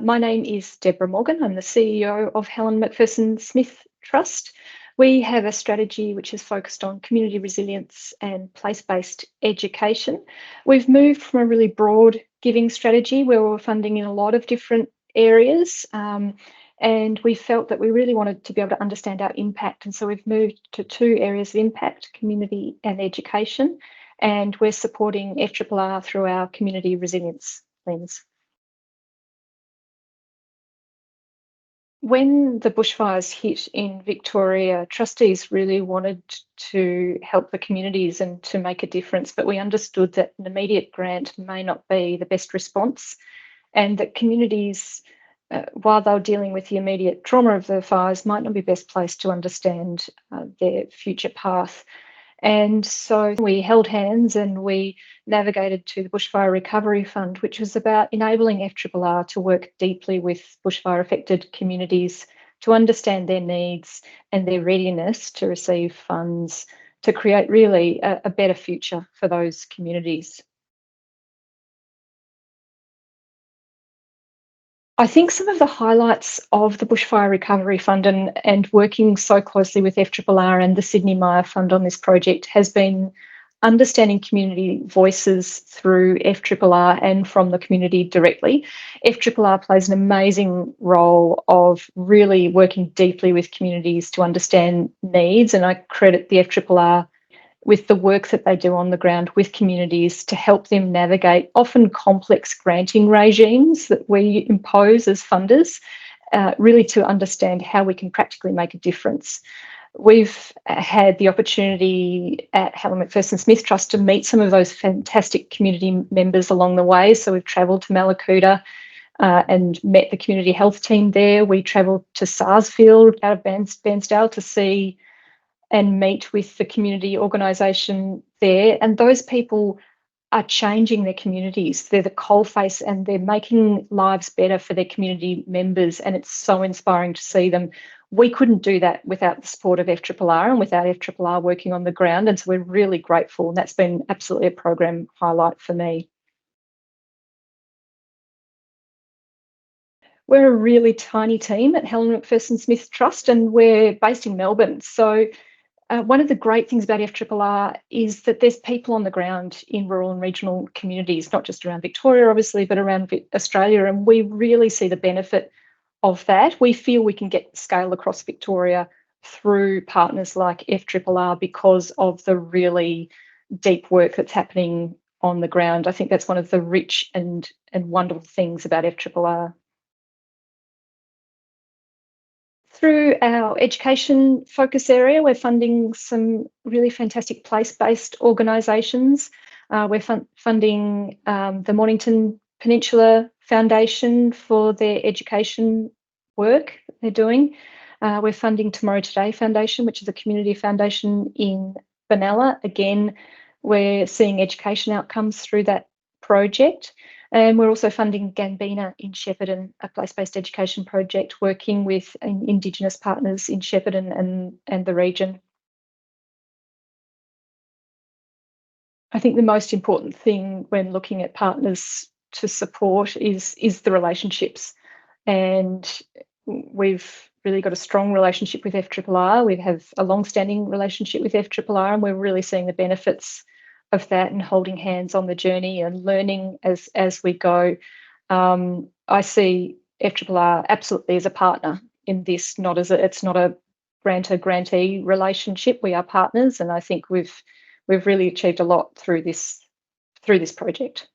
My name is Debra Morgan. I'm the CEO of Helen Macpherson Smith Trust. We have a strategy which is focused on community resilience and place-based education. We've moved from a really broad giving strategy where we're funding in a lot of different areas, and we felt that we really wanted to be able to understand our impact. And so we've moved to two areas of impact: community and education, and we're supporting FRRR through our community resilience lens. When the bushfires hit in Victoria, trustees really wanted to help the communities and to make a difference, but we understood that an immediate grant may not be the best response, and that communities, while they were dealing with the immediate trauma of the fires, might not be best placed to understand their future path. And so we held hands and we navigated to the Bushfire Recovery Fund, which was about enabling FRRR to work deeply with bushfire affected communities to understand their needs and their readiness to receive funds to create really a better future for those communities. I think some of the highlights of the Bushfire Recovery Fund and working so closely with FRRR and the Sydney Mire Fund on this project has been understanding community voices through FRRR and from the community directly. FRRR plays an amazing role of really working deeply with communities to understand needs, and I credit the FRRR with the work that they do on the ground with communities to help them navigate often complex granting regimes that we impose as funders, really to understand how we can practically make a difference. We've had the opportunity at Helen Macpherson Smith Trust to meet some of those fantastic community members along the way. So we've travelled to Mallacoota and met the community health team there. We travelled to Sarsfield out of Bairnsdale to see and meet with the community organisation there. And those people are changing their communities. They're the coalface and they're making lives better for their community members. And it's so inspiring to see them. We couldn't do that without the support of FRRR and without FRRR working on the ground. And so we're really grateful. And that's been absolutely a program highlight for me. We're a really tiny team at Helen Macpherson Smith Trust, and we're based in Melbourne. So one of the great things about FRRR is that there's people on the ground in rural and regional communities, not just around Victoria, obviously, but around Australia. And we really see the benefit of that. We feel we can get scale across Victoria through partners like FRRR because of the really deep work that's happening on the ground. I think that's one of the rich and wonderful things about FRRR. Through our education focus area, we're funding some really fantastic place-based organisations. We're funding the Mornington Peninsula Foundation for their education work that they're doing. We're funding Tomorrow Today Foundation, which is a community foundation in Benalla. Again, we're seeing education outcomes through that project. And we're also funding Gambina in Shepparton, a place-based education project working with Indigenous partners in Shepparton and the region. I think the most important thing when looking at partners to support is the relationships. And we've really got a strong relationship with FRRR. We have a long-standing relationship with FRRR, and we're really seeing the benefits of that and holding hands on the journey and learning as we go. I see FRRR absolutely as a partner in this, it's not a grantor-grantee relationship. We are partners, and I think we've really achieved a lot through this project.